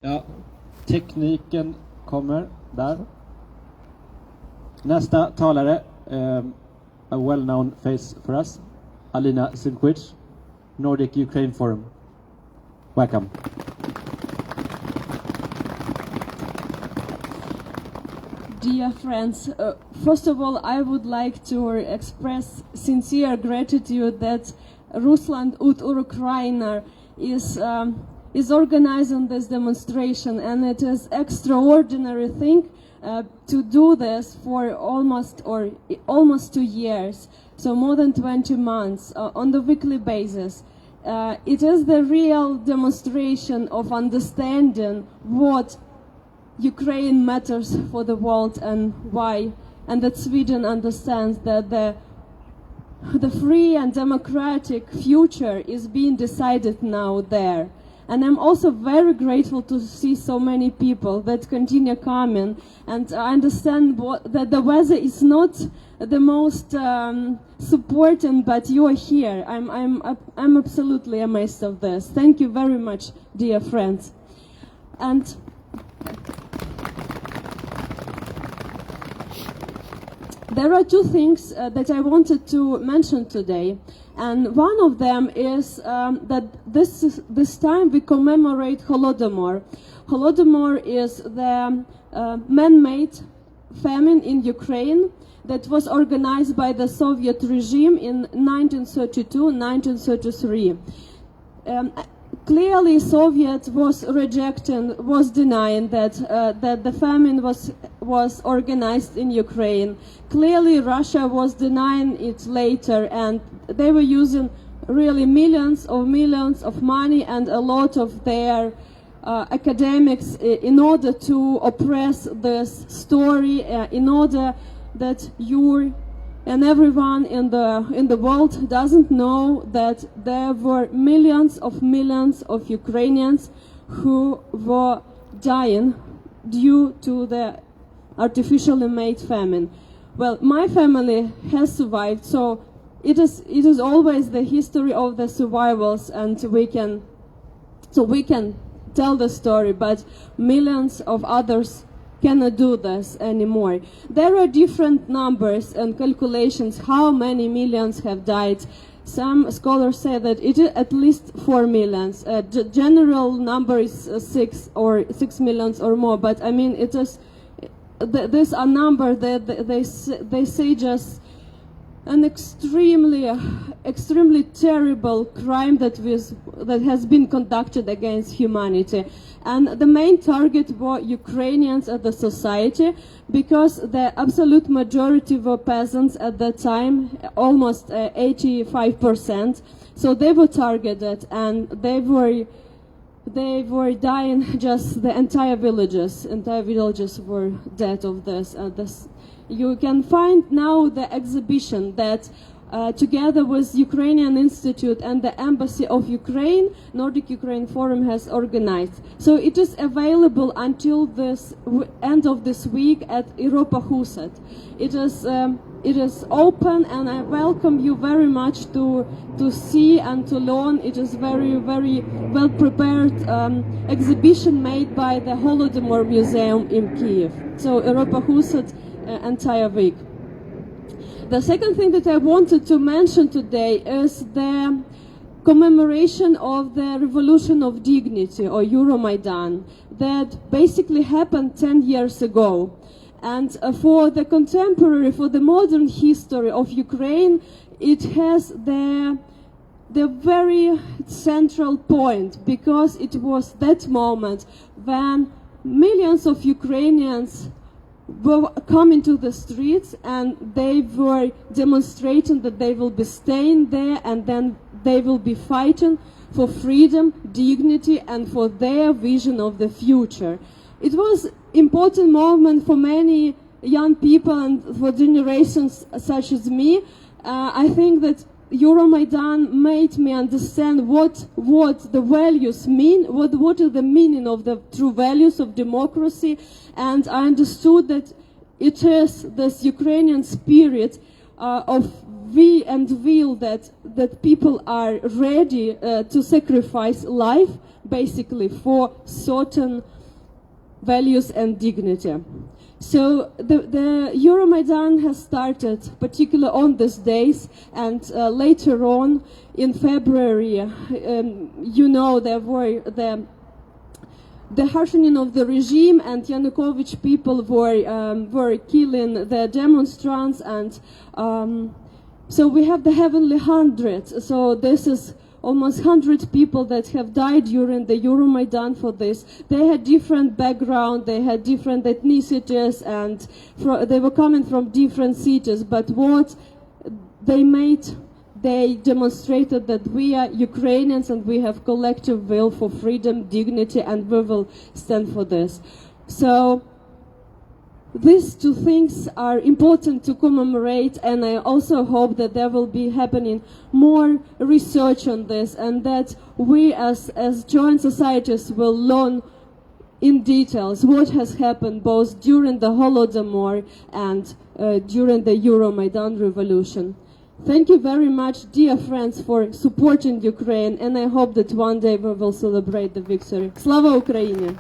Ja, tekniken kommer där. Nästa talare, a well-known face for us, Alina Zubkovych, Nordic Ukraine Forum. Welcome. Dear friends, first of all, I would like to express sincere gratitude that Ryssland und Ukraina is organizing this demonstration, and it is extraordinary thing to do this for almost 2 years, so more than 20 months on the weekly basis. It is the real demonstration of understanding what Ukraine matters for the world and why, and that Sweden understands that the free and democratic future is being decided now there. And I'm also very grateful to see so many people that continue coming, and I understand that the weather is not the most supporting, but you are here. I'm absolutely amazed of this. Thank you very much, dear friends. And there are two things that I wanted to mention today, and one of them is that this time we commemorate Holodomor. Holodomor is the man-made famine in Ukraine that was organized by the Soviet regime in 1932-1933. Clearly, Soviet was denying that the famine was organized in Ukraine. Clearly, Russia was denying it later, and they were using really millions of money and a lot of their academics in order to oppress this story, in order that you and everyone in the world doesn't know that there were millions of Ukrainians who were dying due to the artificially made famine. Well, my family has survived, so it is always the history of the survivals, and we can tell the story, but millions of others cannot do this anymore. There are different numbers and calculations how many millions have died. Some scholars say that it is at least 4 millions. The general number is 6 millions or more, but I mean it is this a number that they say just an extremely terrible crime that has been conducted against humanity. And the main target were Ukrainians at the society, because the absolute majority were peasants at that time, almost 85%. So they were targeted, and they were dying. Just the entire villages were dead of this. You can find now the exhibition that together with Ukrainian Institute and the Embassy of Ukraine, Nordic Ukraine Forum has organized. So it is available until this end of this week at Europa Huset. It is open, and I welcome you very much to see and to learn. It is very well prepared exhibition made by the Holodomor Museum in Kiev. So Europa Huset entire week. The second thing that I wanted to mention today is the commemoration of the Revolution of Dignity, or Euromaidan, that basically happened 10 years ago. And for the modern history of Ukraine, it has the very central point, because it was that moment when millions of Ukrainians were coming to the streets, and they were demonstrating that they will be staying there, and then they will be fighting for freedom, dignity, and for their vision of the future. It was an important moment for many young people and for generations such as me. I think that Euromaidan made me understand what the values mean, what is the meaning of the true values of democracy, and I understood that it is this Ukrainian spirit of we and will that people are ready to sacrifice life, basically for certain values and dignity. So the Euromaidan has started particularly on these days, and later on in February, there were the harshening of the regime, and Yanukovych people were killing the demonstrants, and so we have the heavenly hundreds. So this is almost 100 people that have died during the Euromaidan for this. They had different background, they had different ethnicities, and they were coming from different cities. But what they made, they demonstrated that we are Ukrainians and we have collective will for freedom, dignity, and we will stand for this. So these two things are important to commemorate, and I also hope that there will be happening more research on this, and that we as joint societies will learn in details what has happened both during the Holodomor and during the Euromaidan revolution. Thank you very much, dear friends, for supporting Ukraine, and I hope that one day we will celebrate the victory. Slava Ukraini!